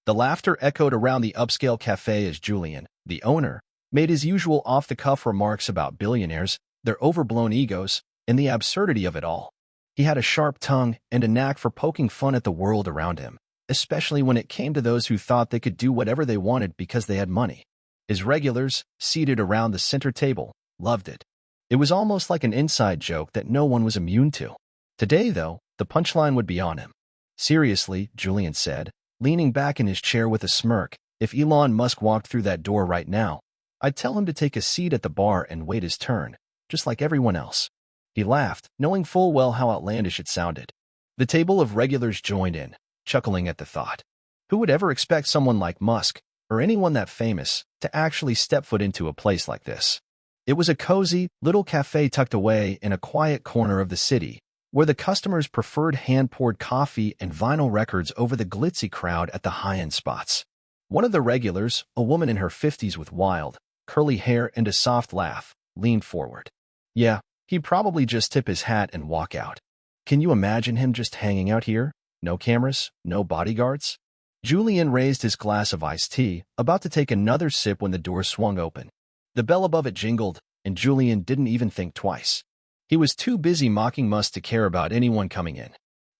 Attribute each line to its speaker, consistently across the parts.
Speaker 1: The laughter echoed around the upscale cafe as Julian, the owner, made his usual off-the-cuff remarks about billionaires, their overblown egos, and the absurdity of it all. He had a sharp tongue and a knack for poking fun at the world around him, especially when it came to those who thought they could do whatever they wanted because they had money. His regulars, seated around the center table, loved it. It was almost like an inside joke that no one was immune to. Today, though, the punchline would be on him. Seriously, Julian said, leaning back in his chair with a smirk, if Elon Musk walked through that door right now, I'd tell him to take a seat at the bar and wait his turn, just like everyone else. He laughed, knowing full well how outlandish it sounded. The table of regulars joined in, chuckling at the thought. Who would ever expect someone like Musk, or anyone that famous, to actually step foot into a place like this? It was a cozy, little cafe tucked away in a quiet corner of the city, where the customers preferred hand-poured coffee and vinyl records over the glitzy crowd at the high-end spots. One of the regulars, a woman in her 50s with wild, curly hair and a soft laugh, leaned forward. Yeah, he'd probably just tip his hat and walk out. Can you imagine him just hanging out here? No cameras, no bodyguards? Julian raised his glass of iced tea, about to take another sip when the door swung open. The bell above it jingled, and Julian didn't even think twice. He was too busy mocking Musk to care about anyone coming in.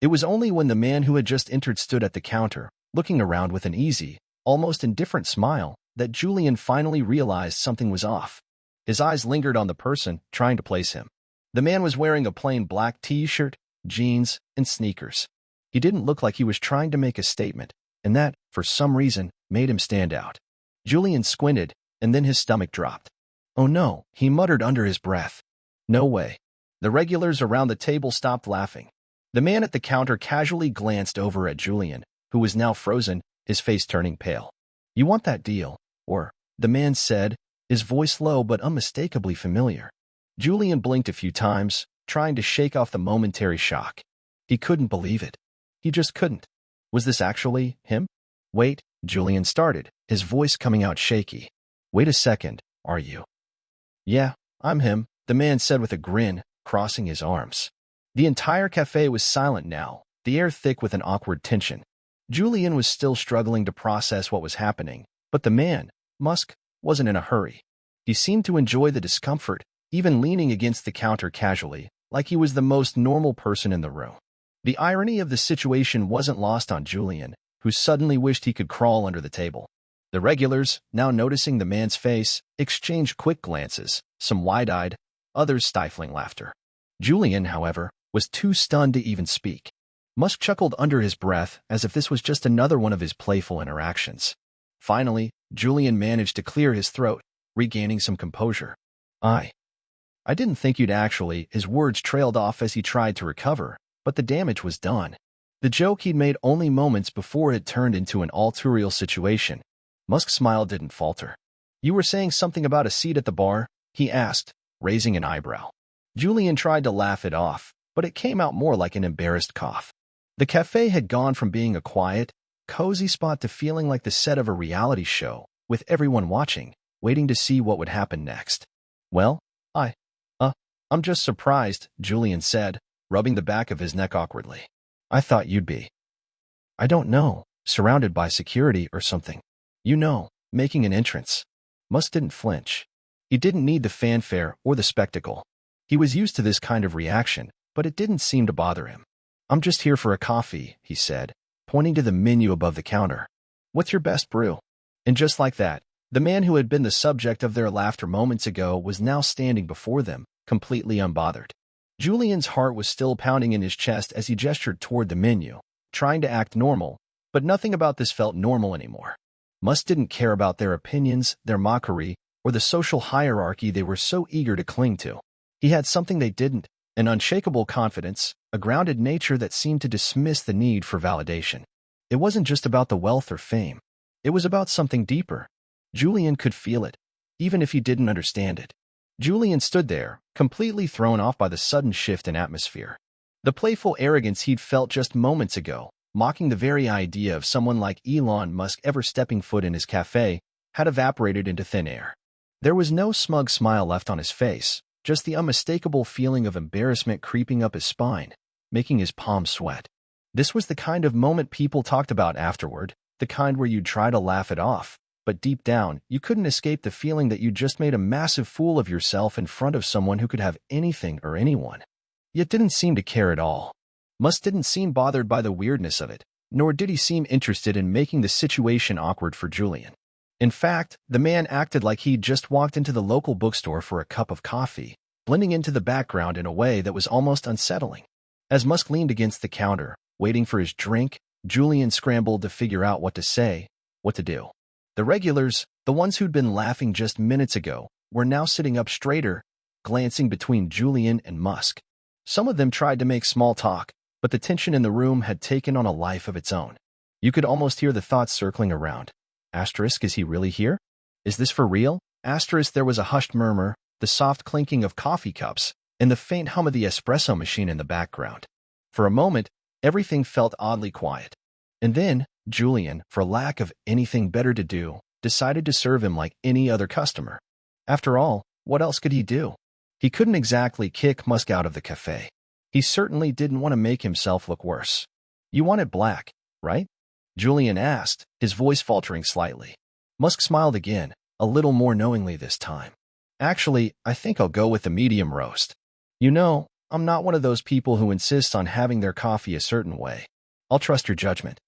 Speaker 1: It was only when the man who had just entered stood at the counter, looking around with an easy, almost indifferent smile, that Julian finally realized something was off. His eyes lingered on the person trying to place him. The man was wearing a plain black t-shirt, jeans, and sneakers. He didn't look like he was trying to make a statement, and that, for some reason, made him stand out. Julian squinted, and then his stomach dropped. Oh no, he muttered under his breath. No way. The regulars around the table stopped laughing. The man at the counter casually glanced over at Julian, who was now frozen, his face turning pale. You want that deal, or, the man said, his voice low but unmistakably familiar. Julian blinked a few times, trying to shake off the momentary shock. He couldn't believe it. He just couldn't. Was this actually him? Wait, Julian started, his voice coming out shaky. Wait a second, are you? Yeah, I'm him, the man said with a grin, crossing his arms. The entire cafe was silent now, the air thick with an awkward tension. Julian was still struggling to process what was happening, but the man, Musk, wasn't in a hurry. He seemed to enjoy the discomfort, even leaning against the counter casually, like he was the most normal person in the room. The irony of the situation wasn't lost on Julian, who suddenly wished he could crawl under the table. The regulars, now noticing the man's face, exchanged quick glances, some wide-eyed, others stifling laughter. Julian, however, was too stunned to even speak. Musk chuckled under his breath as if this was just another one of his playful interactions. Finally, Julian managed to clear his throat, regaining some composure. I didn't think you'd actually, his words trailed off as he tried to recover, but the damage was done. The joke he'd made only moments before had turned into an all-too-real situation. Musk's smile didn't falter. You were saying something about a seat at the bar? He asked, raising an eyebrow. Julian tried to laugh it off, but it came out more like an embarrassed cough. The cafe had gone from being a quiet, cozy spot to feeling like the set of a reality show, with everyone watching, waiting to see what would happen next. Well, I'm just surprised, Julian said, rubbing the back of his neck awkwardly. I thought you'd be. I don't know, surrounded by security or something. You know, making an entrance. Musk didn't flinch. He didn't need the fanfare or the spectacle. He was used to this kind of reaction, but it didn't seem to bother him. I'm just here for a coffee, he said, pointing to the menu above the counter. What's your best brew? And just like that, the man who had been the subject of their laughter moments ago was now standing before them, completely unbothered. Julian's heart was still pounding in his chest as he gestured toward the menu, trying to act normal, but nothing about this felt normal anymore. Musk didn't care about their opinions, their mockery, or the social hierarchy they were so eager to cling to. He had something they didn't, an unshakable confidence, a grounded nature that seemed to dismiss the need for validation. It wasn't just about the wealth or fame. It was about something deeper. Julian could feel it, even if he didn't understand it. Julian stood there, completely thrown off by the sudden shift in atmosphere. The playful arrogance he'd felt just moments ago, mocking the very idea of someone like Elon Musk ever stepping foot in his cafe, had evaporated into thin air. There was no smug smile left on his face, just the unmistakable feeling of embarrassment creeping up his spine, making his palms sweat. This was the kind of moment people talked about afterward, the kind where you'd try to laugh it off, but deep down, you couldn't escape the feeling that you just made a massive fool of yourself in front of someone who could have anything or anyone. Yet didn't seem to care at all. Musk didn't seem bothered by the weirdness of it, nor did he seem interested in making the situation awkward for Julian. In fact, the man acted like he'd just walked into the local bookstore for a cup of coffee, blending into the background in a way that was almost unsettling. As Musk leaned against the counter, waiting for his drink, Julian scrambled to figure out what to say, what to do. The regulars, the ones who'd been laughing just minutes ago, were now sitting up straighter, glancing between Julian and Musk. Some of them tried to make small talk, but the tension in the room had taken on a life of its own. You could almost hear the thoughts circling around. Asterisk, is he really here? Is this for real? Asterisk, there was a hushed murmur, the soft clinking of coffee cups, and the faint hum of the espresso machine in the background. For a moment, everything felt oddly quiet. And then, Julian, for lack of anything better to do, decided to serve him like any other customer. After all, what else could he do? He couldn't exactly kick Musk out of the café. He certainly didn't want to make himself look worse. You want it black, right? Julian asked, his voice faltering slightly. Musk smiled again, a little more knowingly this time. Actually, I think I'll go with the medium roast. You know, I'm not one of those people who insists on having their coffee a certain way. I'll trust your judgment.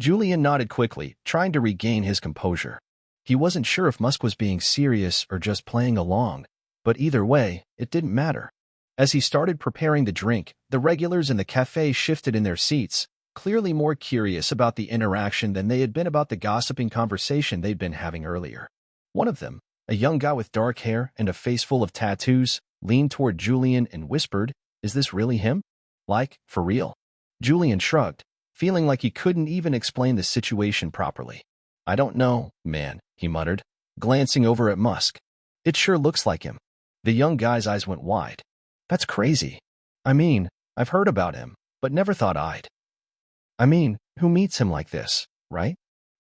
Speaker 1: Julian nodded quickly, trying to regain his composure. He wasn't sure if Musk was being serious or just playing along, but either way, it didn't matter. As he started preparing the drink, the regulars in the cafe shifted in their seats, clearly more curious about the interaction than they had been about the gossiping conversation they'd been having earlier. One of them, a young guy with dark hair and a face full of tattoos, leaned toward Julian and whispered, "Is this really him? Like, for real?" Julian shrugged, feeling like he couldn't even explain the situation properly. "I don't know, man," he muttered, glancing over at Musk. "It sure looks like him." The young guy's eyes went wide. "That's crazy. I mean, I've heard about him, but never thought I'd. I mean, who meets him like this, right?"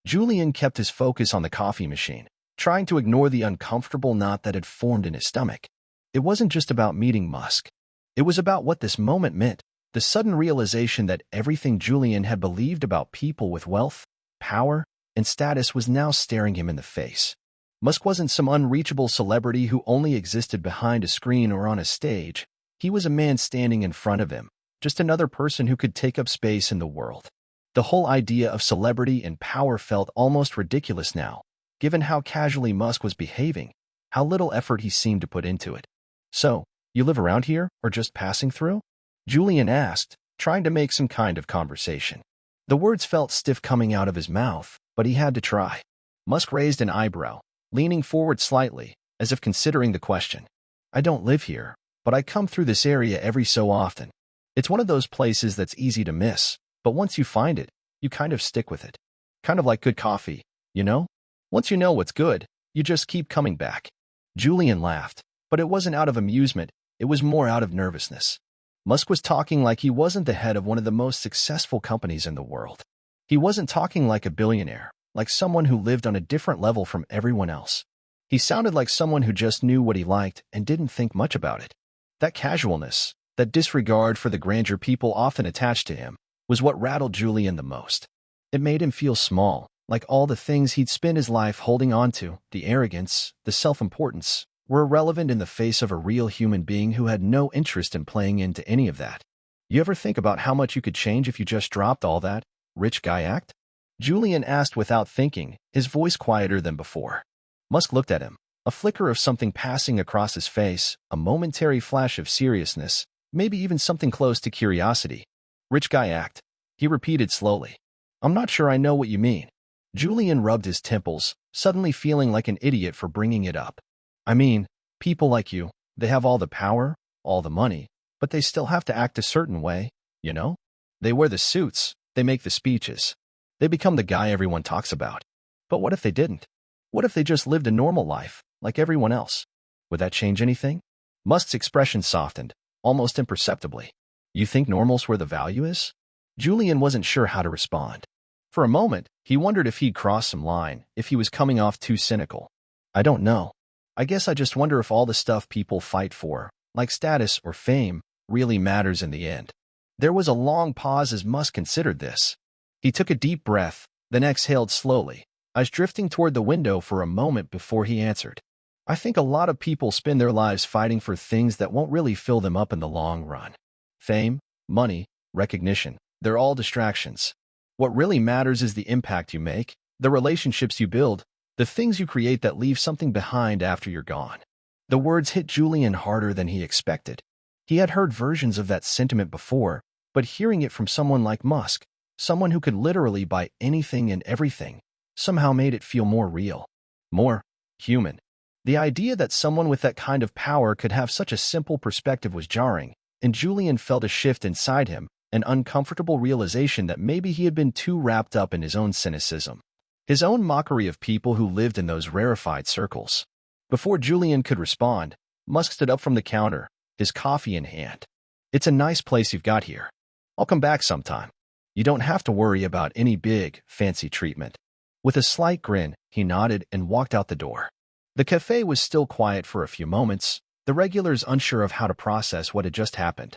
Speaker 1: Julian kept his focus on the coffee machine, trying to ignore the uncomfortable knot that had formed in his stomach. It wasn't just about meeting Musk. It was about what this moment meant, the sudden realization that everything Julian had believed about people with wealth, power, and status was now staring him in the face. Musk wasn't some unreachable celebrity who only existed behind a screen or on a stage. He was a man standing in front of him, just another person who could take up space in the world. The whole idea of celebrity and power felt almost ridiculous now, given how casually Musk was behaving, how little effort he seemed to put into it. "So, you live around here, or just passing through?" Julian asked, trying to make some kind of conversation. The words felt stiff coming out of his mouth, but he had to try. Musk raised an eyebrow, leaning forward slightly, as if considering the question. "I don't live here, but I come through this area every so often. It's one of those places that's easy to miss, but once you find it, you kind of stick with it. Kind of like good coffee, you know? Once you know what's good, you just keep coming back." Julian laughed, but it wasn't out of amusement, it was more out of nervousness. Musk was talking like he wasn't the head of one of the most successful companies in the world. He wasn't talking like a billionaire, like someone who lived on a different level from everyone else. He sounded like someone who just knew what he liked and didn't think much about it. That casualness, that disregard for the grandeur people often attached to him, was what rattled Julian the most. It made him feel small, like all the things he'd spent his life holding on to, the arrogance, the self-importance, were irrelevant in the face of a real human being who had no interest in playing into any of that. You ever think about how much you could change if you just dropped all that rich guy act? Julian asked without thinking, his voice quieter than before. Musk looked at him, a flicker of something passing across his face, a momentary flash of seriousness, maybe even something close to curiosity. "Rich guy act," he repeated slowly. "I'm not sure I know what you mean." Julian rubbed his temples, suddenly feeling like an idiot for bringing it up. "I mean, people like you, they have all the power, all the money, but they still have to act a certain way, you know? They wear the suits, they make the speeches. They become the guy everyone talks about. But what if they didn't? What if they just lived a normal life, like everyone else? Would that change anything?" Musk's expression softened, almost imperceptibly. "You think normal's where the value is?" Julian wasn't sure how to respond. For a moment, he wondered if he'd crossed some line, if he was coming off too cynical. "I don't know. I guess I just wonder if all the stuff people fight for, like status or fame, really matters in the end." There was a long pause as Musk considered this. He took a deep breath, then exhaled slowly, eyes drifting toward the window for a moment before he answered. I think a lot of people spend their lives fighting for things that won't really fill them up in the long run. Fame, money, recognition, they're all distractions. What really matters is the impact you make, the relationships you build, the things you create that leave something behind after you're gone. The words hit Julian harder than he expected. He had heard versions of that sentiment before, but hearing it from someone like Musk, someone who could literally buy anything and everything, somehow made it feel more real, more human. The idea that someone with that kind of power could have such a simple perspective was jarring, and Julian felt a shift inside him, an uncomfortable realization that maybe he had been too wrapped up in his own cynicism, his own mockery of people who lived in those rarefied circles. Before Julian could respond, Musk stood up from the counter, his coffee in hand. It's a nice place you've got here. I'll come back sometime. You don't have to worry about any big, fancy treatment. With a slight grin, he nodded and walked out the door. The cafe was still quiet for a few moments, the regulars unsure of how to process what had just happened.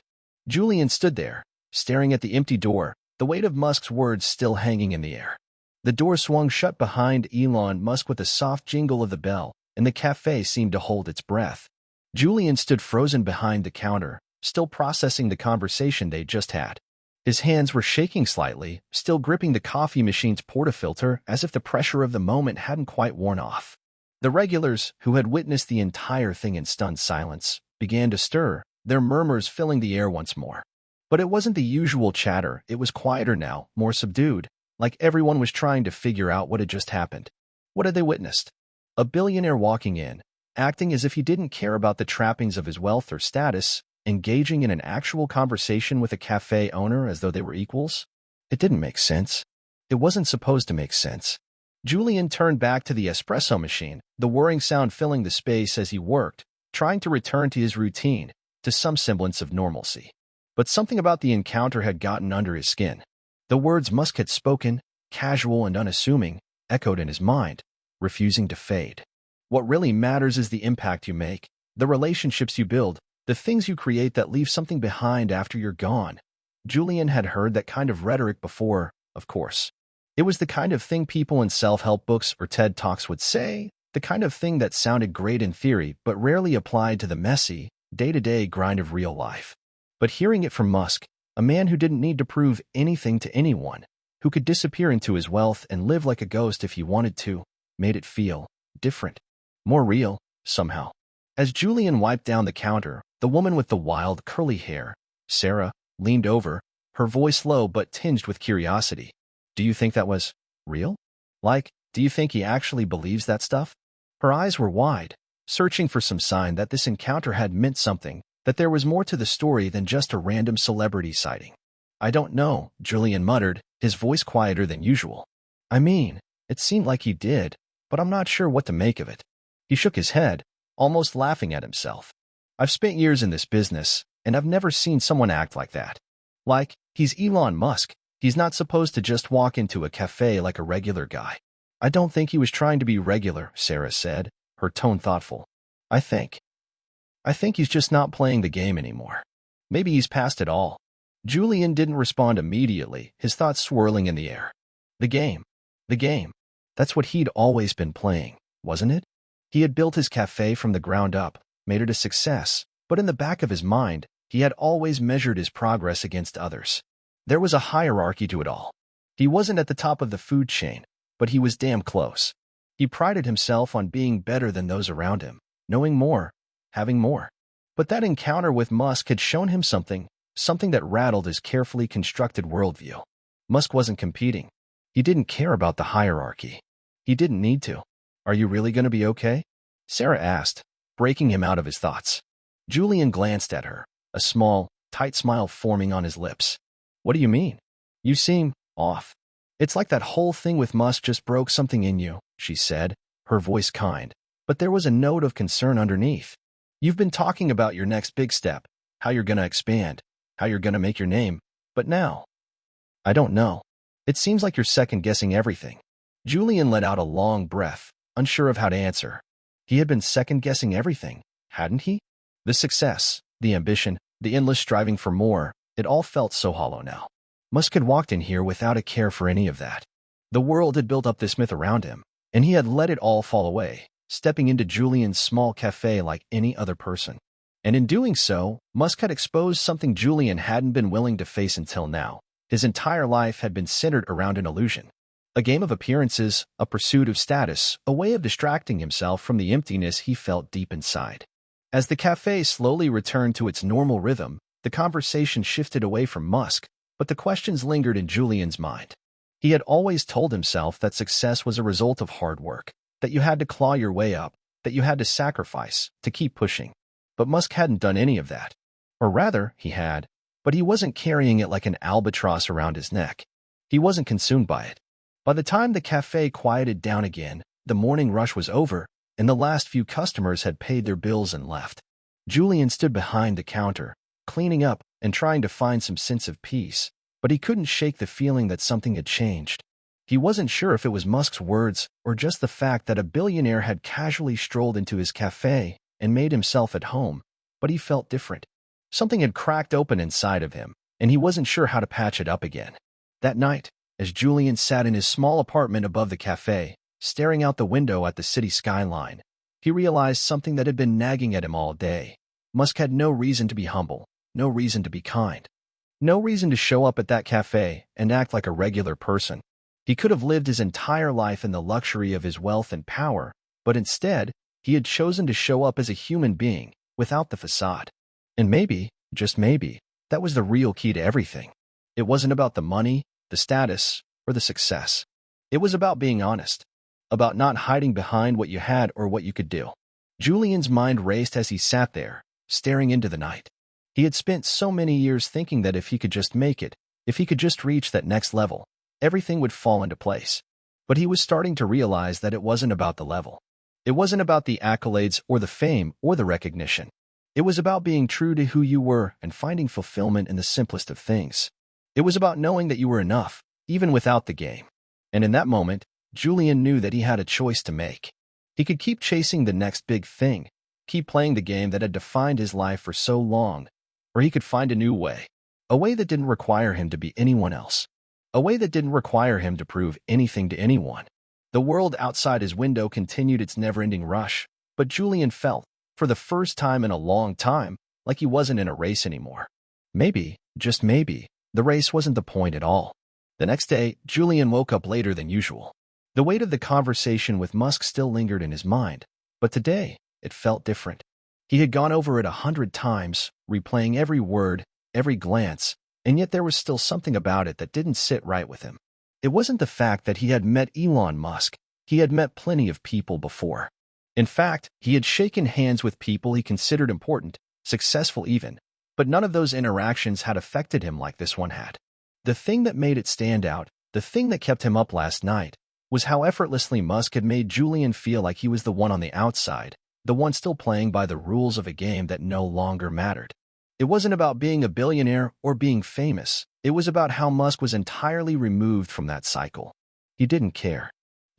Speaker 1: Julian stood there, staring at the empty door, the weight of Musk's words still hanging in the air. The door swung shut behind Elon Musk with a soft jingle of the bell, and the cafe seemed to hold its breath. Julian stood frozen behind the counter, still processing the conversation they'd just had. His hands were shaking slightly, still gripping the coffee machine's portafilter as if the pressure of the moment hadn't quite worn off. The regulars, who had witnessed the entire thing in stunned silence, began to stir, their murmurs filling the air once more. But it wasn't the usual chatter, it was quieter now, more subdued, like everyone was trying to figure out what had just happened. What had they witnessed? A billionaire walking in, acting as if he didn't care about the trappings of his wealth or status, engaging in an actual conversation with a cafe owner as though they were equals? It didn't make sense. It wasn't supposed to make sense. Julian turned back to the espresso machine, the whirring sound filling the space as he worked, trying to return to his routine, to some semblance of normalcy. But something about the encounter had gotten under his skin. The words Musk had spoken, casual and unassuming, echoed in his mind, refusing to fade. What really matters is the impact you make, the relationships you build, the things you create that leave something behind after you're gone. Julian had heard that kind of rhetoric before, of course. It was the kind of thing people in self-help books or TED Talks would say, the kind of thing that sounded great in theory but rarely applied to the messy, day-to-day grind of real life. But hearing it from Musk, a man who didn't need to prove anything to anyone, who could disappear into his wealth and live like a ghost if he wanted to, made it feel different, more real, somehow. As Julian wiped down the counter, the woman with the wild, curly hair, Sarah, leaned over, her voice low but tinged with curiosity. Do you think that was real? Like, do you think he actually believes that stuff? Her eyes were wide, searching for some sign that this encounter had meant something, that there was more to the story than just a random celebrity sighting. I don't know, Julian muttered, his voice quieter than usual. I mean, it seemed like he did, but I'm not sure what to make of it. He shook his head, almost laughing at himself. I've spent years in this business, and I've never seen someone act like that. Like, he's Elon Musk. He's not supposed to just walk into a cafe like a regular guy. I don't think he was trying to be regular, Sarah said, her tone thoughtful. I think he's just not playing the game anymore. Maybe he's past it all. Julian didn't respond immediately, his thoughts swirling in the air. The game. That's what he'd always been playing, wasn't it? He had built his cafe from the ground up, made it a success, but in the back of his mind, he had always measured his progress against others. There was a hierarchy to it all. He wasn't at the top of the food chain, but he was damn close. He prided himself on being better than those around him, knowing more, having more. But that encounter with Musk had shown him something that rattled his carefully constructed worldview. Musk wasn't competing. He didn't care about the hierarchy. He didn't need to. Are you really going to be okay? Sarah asked, breaking him out of his thoughts. Julian glanced at her, a small, tight smile forming on his lips. What do you mean? You seem off. It's like that whole thing with Musk just broke something in you, she said, her voice kind, but there was a note of concern underneath. You've been talking about your next big step, how you're going to expand, how you're going to make your name, but now, I don't know. It seems like you're second-guessing everything. Julian let out a long breath, unsure of how to answer. He had been second-guessing everything, hadn't he? The success, the ambition, the endless striving for more, it all felt so hollow now. Musk had walked in here without a care for any of that. The world had built up this myth around him, and he had let it all fall away, stepping into Julian's small cafe like any other person. And in doing so, Musk had exposed something Julian hadn't been willing to face until now. His entire life had been centered around an illusion. A game of appearances, a pursuit of status, a way of distracting himself from the emptiness he felt deep inside. As the cafe slowly returned to its normal rhythm, the conversation shifted away from Musk, but the questions lingered in Julian's mind. He had always told himself that success was a result of hard work, that you had to claw your way up, that you had to sacrifice, to keep pushing. But Musk hadn't done any of that. Or rather, he had, but he wasn't carrying it like an albatross around his neck. He wasn't consumed by it. By the time the cafe quieted down again, the morning rush was over, and the last few customers had paid their bills and left. Julian stood behind the counter, cleaning up and trying to find some sense of peace, but he couldn't shake the feeling that something had changed. He wasn't sure if it was Musk's words or just the fact that a billionaire had casually strolled into his cafe and made himself at home, but he felt different. Something had cracked open inside of him, and he wasn't sure how to patch it up again. That night, as Julian sat in his small apartment above the cafe, staring out the window at the city skyline, he realized something that had been nagging at him all day. Musk had no reason to be humble, no reason to be kind, no reason to show up at that cafe and act like a regular person. He could have lived his entire life in the luxury of his wealth and power, but instead, he had chosen to show up as a human being, without the facade. And maybe, just maybe, that was the real key to everything. It wasn't about the money, the status, or the success. It was about being honest, about not hiding behind what you had or what you could do. Julian's mind raced as he sat there, staring into the night. He had spent so many years thinking that if he could just make it, if he could just reach that next level, everything would fall into place. But he was starting to realize that it wasn't about the level. It wasn't about the accolades or the fame or the recognition. It was about being true to who you were and finding fulfillment in the simplest of things. It was about knowing that you were enough, even without the game. And in that moment, Julian knew that he had a choice to make. He could keep chasing the next big thing, keep playing the game that had defined his life for so long, or he could find a new way, a way that didn't require him to be anyone else, a way that didn't require him to prove anything to anyone. The world outside his window continued its never-ending rush, but Julian felt, for the first time in a long time, like he wasn't in a race anymore. Maybe, just maybe, the race wasn't the point at all. The next day, Julian woke up later than usual. The weight of the conversation with Musk still lingered in his mind, but today, it felt different. He had gone over it 100 times, replaying every word, every glance, and yet there was still something about it that didn't sit right with him. It wasn't the fact that he had met Elon Musk. He had met plenty of people before. In fact, he had shaken hands with people he considered important, successful even, but none of those interactions had affected him like this one had. The thing that made it stand out, the thing that kept him up last night, was how effortlessly Musk had made Julian feel like he was the one on the outside, the one still playing by the rules of a game that no longer mattered. It wasn't about being a billionaire or being famous. It was about how Musk was entirely removed from that cycle. He didn't care.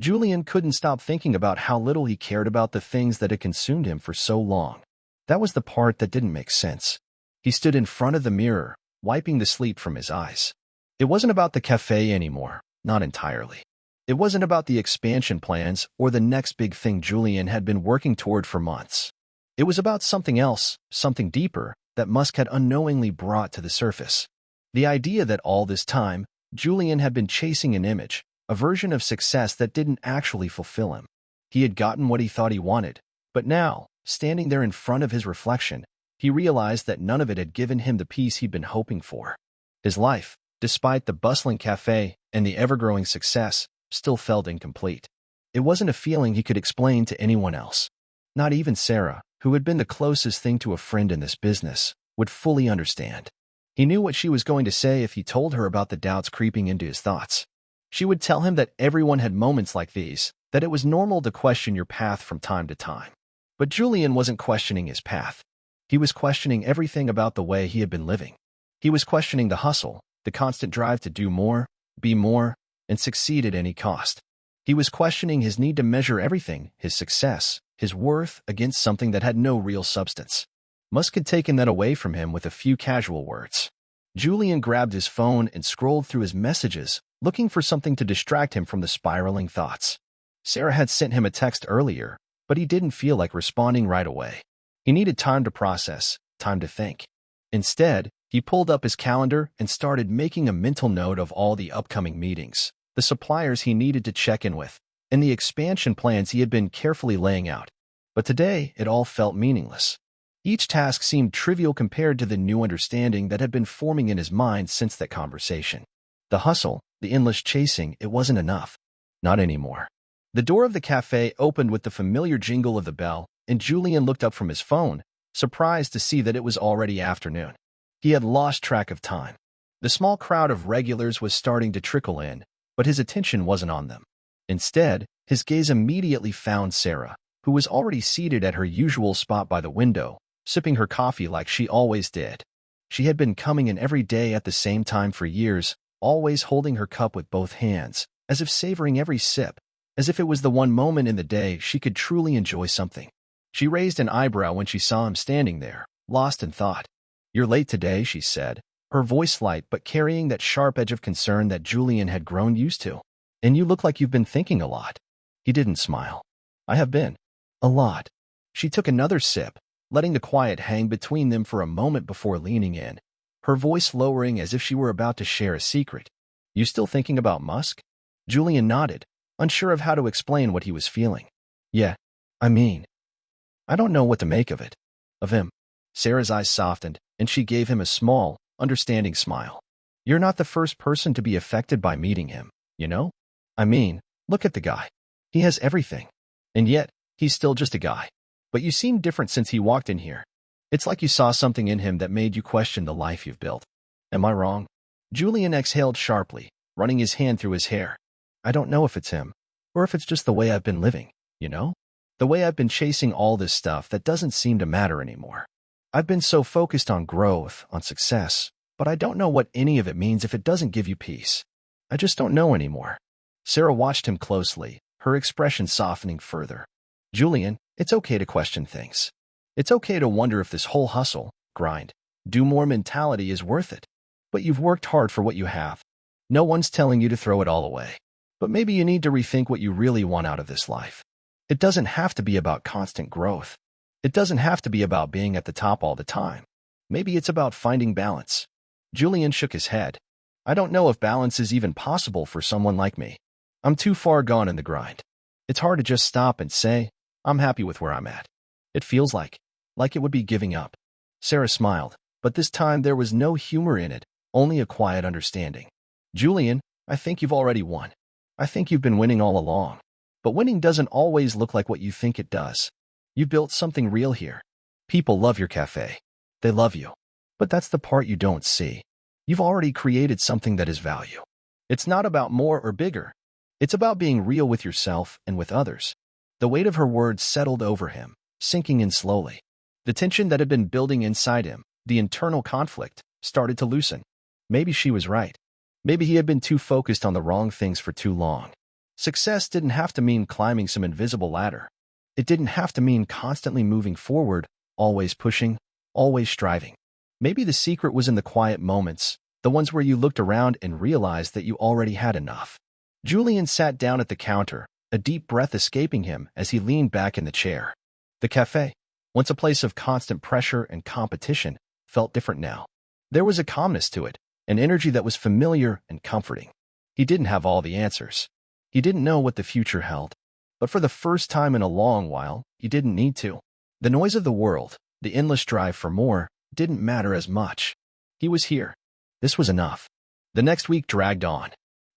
Speaker 1: Julian couldn't stop thinking about how little he cared about the things that had consumed him for so long. That was the part that didn't make sense. He stood in front of the mirror, wiping the sleep from his eyes. It wasn't about the cafe anymore, not entirely. It wasn't about the expansion plans or the next big thing Julian had been working toward for months. It was about something else, something deeper, that Musk had unknowingly brought to the surface. The idea that all this time, Julian had been chasing an image, a version of success that didn't actually fulfill him. He had gotten what he thought he wanted, but now, standing there in front of his reflection, he realized that none of it had given him the peace he'd been hoping for. His life, despite the bustling cafe and the ever-growing success, still felt incomplete. It wasn't a feeling he could explain to anyone else. Not even Sarah, who had been the closest thing to a friend in this business, would fully understand. He knew what she was going to say if he told her about the doubts creeping into his thoughts. She would tell him that everyone had moments like these, that it was normal to question your path from time to time. But Julian wasn't questioning his path. He was questioning everything about the way he had been living. He was questioning the hustle, the constant drive to do more, be more, and succeed at any cost. He was questioning his need to measure everything, his success, his worth, against something that had no real substance. Musk had taken that away from him with a few casual words. Julian grabbed his phone and scrolled through his messages, looking for something to distract him from the spiraling thoughts. Sarah had sent him a text earlier, but he didn't feel like responding right away. He needed time to process, time to think. Instead, he pulled up his calendar and started making a mental note of all the upcoming meetings, the suppliers he needed to check in with, and the expansion plans he had been carefully laying out. But today, it all felt meaningless. Each task seemed trivial compared to the new understanding that had been forming in his mind since that conversation. The hustle, the endless chasing, it wasn't enough. Not anymore. The door of the cafe opened with the familiar jingle of the bell, and Julian looked up from his phone, surprised to see that it was already afternoon. He had lost track of time. The small crowd of regulars was starting to trickle in, but his attention wasn't on them. Instead, his gaze immediately found Sarah, who was already seated at her usual spot by the window, sipping her coffee like she always did. She had been coming in every day at the same time for years, always holding her cup with both hands, as if savoring every sip, as if it was the one moment in the day she could truly enjoy something. She raised an eyebrow when she saw him standing there, lost in thought. "You're late today," she said, her voice light but carrying that sharp edge of concern that Julian had grown used to. "And you look like you've been thinking a lot." He didn't smile. "I have been. A lot." She took another sip, letting the quiet hang between them for a moment before leaning in, her voice lowering as if she were about to share a secret. "You still thinking about Musk?" Julian nodded, unsure of how to explain what he was feeling. "Yeah, I don't know what to make of it." "Of him?" Sarah's eyes softened, and she gave him a small, understanding smile. "You're not the first person to be affected by meeting him, you know? Look at the guy. He has everything. And yet, he's still just a guy. But you seem different since he walked in here. It's like you saw something in him that made you question the life you've built. Am I wrong?" Julian exhaled sharply, running his hand through his hair. "I don't know if it's him, or if it's just the way I've been living, you know? The way I've been chasing all this stuff that doesn't seem to matter anymore. I've been so focused on growth, on success, but I don't know what any of it means if it doesn't give you peace. I just don't know anymore." Sarah watched him closely, her expression softening further. "Julian, it's okay to question things. It's okay to wonder if this whole hustle, grind, do more mentality is worth it. But you've worked hard for what you have. No one's telling you to throw it all away. But maybe you need to rethink what you really want out of this life. It doesn't have to be about constant growth. It doesn't have to be about being at the top all the time. Maybe it's about finding balance." Julian shook his head. "I don't know if balance is even possible for someone like me. I'm too far gone in the grind. It's hard to just stop and say, I'm happy with where I'm at. It feels like it would be giving up." Sarah smiled, but this time there was no humor in it, only a quiet understanding. "Julian, I think you've already won. I think you've been winning all along. But winning doesn't always look like what you think it does. You built something real here. People love your cafe. They love you. But that's the part you don't see. You've already created something that is value. It's not about more or bigger. It's about being real with yourself and with others." The weight of her words settled over him, sinking in slowly. The tension that had been building inside him, the internal conflict, started to loosen. Maybe she was right. Maybe he had been too focused on the wrong things for too long. Success didn't have to mean climbing some invisible ladder. It didn't have to mean constantly moving forward, always pushing, always striving. Maybe the secret was in the quiet moments, the ones where you looked around and realized that you already had enough. Julian sat down at the counter, a deep breath escaping him as he leaned back in the chair. The cafe, once a place of constant pressure and competition, felt different now. There was a calmness to it, an energy that was familiar and comforting. He didn't have all the answers. He didn't know what the future held. But for the first time in a long while, he didn't need to. The noise of the world, the endless drive for more, didn't matter as much. He was here. This was enough. The next week dragged on.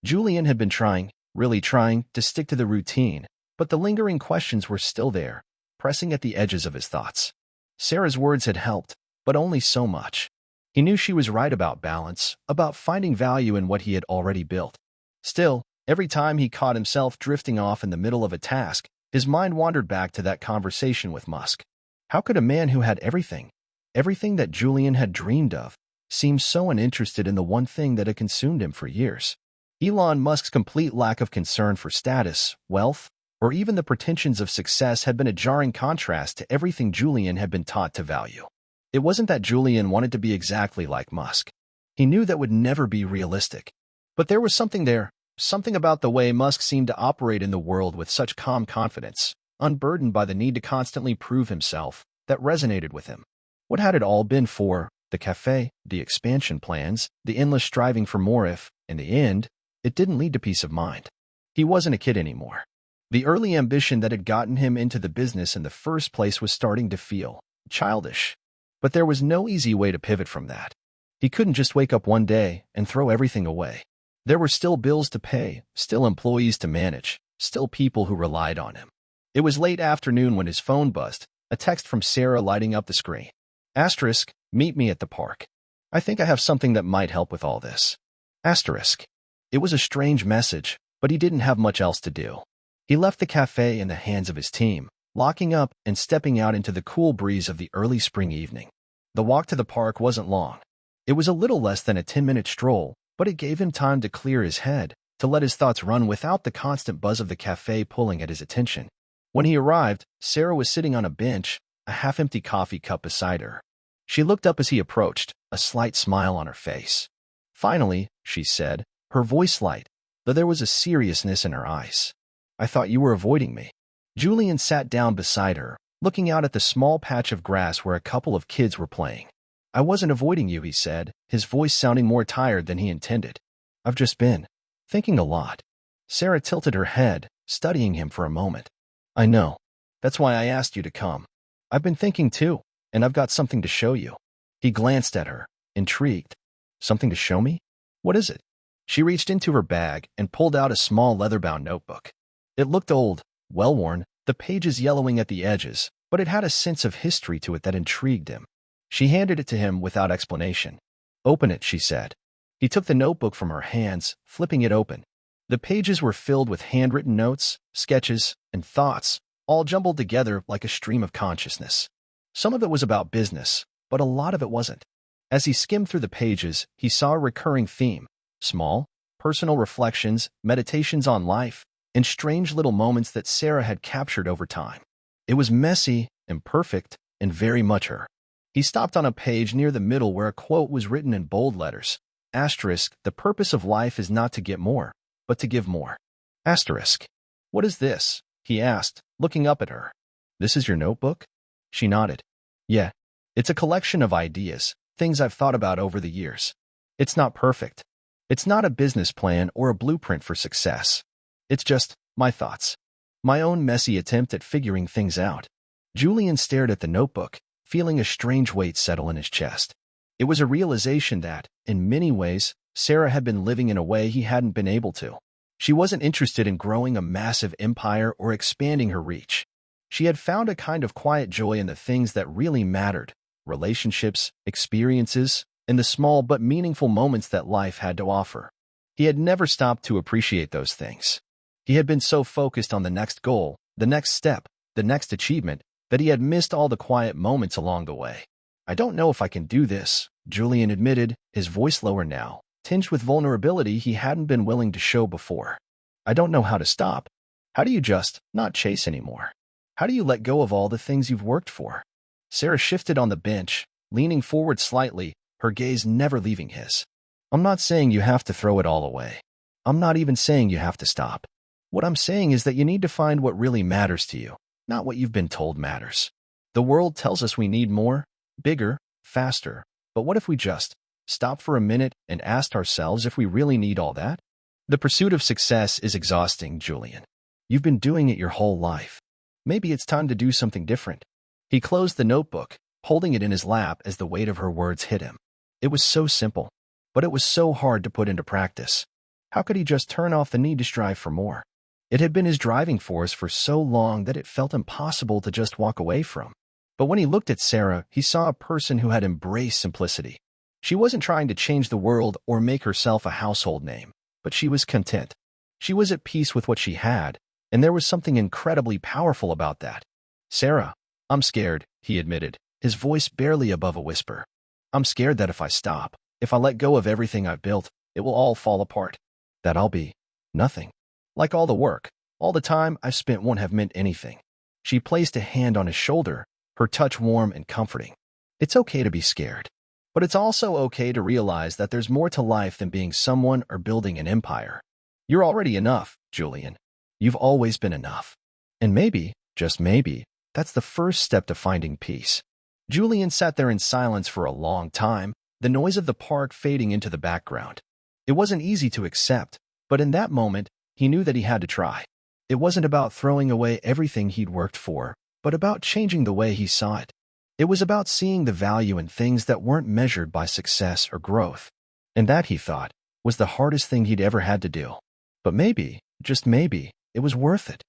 Speaker 1: Julian had been trying, really trying, to stick to the routine, but the lingering questions were still there, pressing at the edges of his thoughts. Sarah's words had helped, but only so much. He knew she was right about balance, about finding value in what he had already built. Still, every time he caught himself drifting off in the middle of a task, his mind wandered back to that conversation with Musk. How could a man who had everything that Julian had dreamed of, seem so uninterested in the one thing that had consumed him for years? Elon Musk's complete lack of concern for status, wealth, or even the pretensions of success had been a jarring contrast to everything Julian had been taught to value. It wasn't that Julian wanted to be exactly like Musk. He knew that would never be realistic. But there was something there, something about the way Musk seemed to operate in the world with such calm confidence, unburdened by the need to constantly prove himself, that resonated with him. What had it all been for? The café, the expansion plans, the endless striving for more if, in the end, it didn't lead to peace of mind. He wasn't a kid anymore. The early ambition that had gotten him into the business in the first place was starting to feel childish. But there was no easy way to pivot from that. He couldn't just wake up one day and throw everything away. There were still bills to pay, still employees to manage, still people who relied on him. It was late afternoon when his phone buzzed, a text from Sarah lighting up the screen. Asterisk, meet me at the park. I think I have something that might help with all this. Asterisk. It was a strange message, but he didn't have much else to do. He left the cafe in the hands of his team, locking up and stepping out into the cool breeze of the early spring evening. The walk to the park wasn't long. It was a little less than a 10-minute stroll, but it gave him time to clear his head, to let his thoughts run without the constant buzz of the cafe pulling at his attention. When he arrived, Sarah was sitting on a bench, a half-empty coffee cup beside her. She looked up as he approached, a slight smile on her face. Finally, she said, her voice light, though there was a seriousness in her eyes. I thought you were avoiding me. Julian sat down beside her, looking out at the small patch of grass where a couple of kids were playing. I wasn't avoiding you, he said, his voice sounding more tired than he intended. I've just been thinking a lot. Sarah tilted her head, studying him for a moment. I know. That's why I asked you to come. I've been thinking too, and I've got something to show you. He glanced at her, intrigued. Something to show me? What is it? She reached into her bag and pulled out a small leather-bound notebook. It looked old, well-worn, the pages yellowing at the edges, but it had a sense of history to it that intrigued him. She handed it to him without explanation. Open it, she said. He took the notebook from her hands, flipping it open. The pages were filled with handwritten notes, sketches, and thoughts, all jumbled together like a stream of consciousness. Some of it was about business, but a lot of it wasn't. As he skimmed through the pages, he saw a recurring theme: small, personal reflections, meditations on life, and strange little moments that Sarah had captured over time. It was messy, imperfect, and very much her. He stopped on a page near the middle where a quote was written in bold letters. Asterisk, the purpose of life is not to get more, but to give more. Asterisk. What is this? He asked, looking up at her. This is your notebook? She nodded. Yeah. It's a collection of ideas, things I've thought about over the years. It's not perfect. It's not a business plan or a blueprint for success. It's just my thoughts. My own messy attempt at figuring things out. Julian stared at the notebook, feeling a strange weight settle in his chest. It was a realization that, in many ways, Sarah had been living in a way he hadn't been able to. She wasn't interested in growing a massive empire or expanding her reach. She had found a kind of quiet joy in the things that really mattered: relationships, experiences, and the small but meaningful moments that life had to offer. He had never stopped to appreciate those things. He had been so focused on the next goal, the next step, the next achievement, that he had missed all the quiet moments along the way. I don't know if I can do this, Julian admitted, his voice lower now, tinged with vulnerability he hadn't been willing to show before. I don't know how to stop. How do you just not chase anymore? How do you let go of all the things you've worked for? Sarah shifted on the bench, leaning forward slightly, her gaze never leaving his. I'm not saying you have to throw it all away. I'm not even saying you have to stop. What I'm saying is that you need to find what really matters to you, not what you've been told matters. The world tells us we need more, bigger, faster, but what if we just stop for a minute and asked ourselves if we really need all that? The pursuit of success is exhausting, Julian. You've been doing it your whole life. Maybe it's time to do something different. He closed the notebook, holding it in his lap as the weight of her words hit him. It was so simple, but it was so hard to put into practice. How could he just turn off the need to strive for more? It had been his driving force for so long that it felt impossible to just walk away from. But when he looked at Sarah, he saw a person who had embraced simplicity. She wasn't trying to change the world or make herself a household name, but she was content. She was at peace with what she had, and there was something incredibly powerful about that. Sarah, I'm scared, he admitted, his voice barely above a whisper. I'm scared that if I stop, if I let go of everything I've built, it will all fall apart. That I'll be nothing. Like all the work, all the time I've spent won't have meant anything. She placed a hand on his shoulder, her touch warm and comforting. It's okay to be scared. But it's also okay to realize that there's more to life than being someone or building an empire. You're already enough, Julian. You've always been enough. And maybe, just maybe, that's the first step to finding peace. Julian sat there in silence for a long time, the noise of the park fading into the background. It wasn't easy to accept, but in that moment, he knew that he had to try. It wasn't about throwing away everything he'd worked for, but about changing the way he saw it. It was about seeing the value in things that weren't measured by success or growth. And that, he thought, was the hardest thing he'd ever had to do. But maybe, just maybe, it was worth it.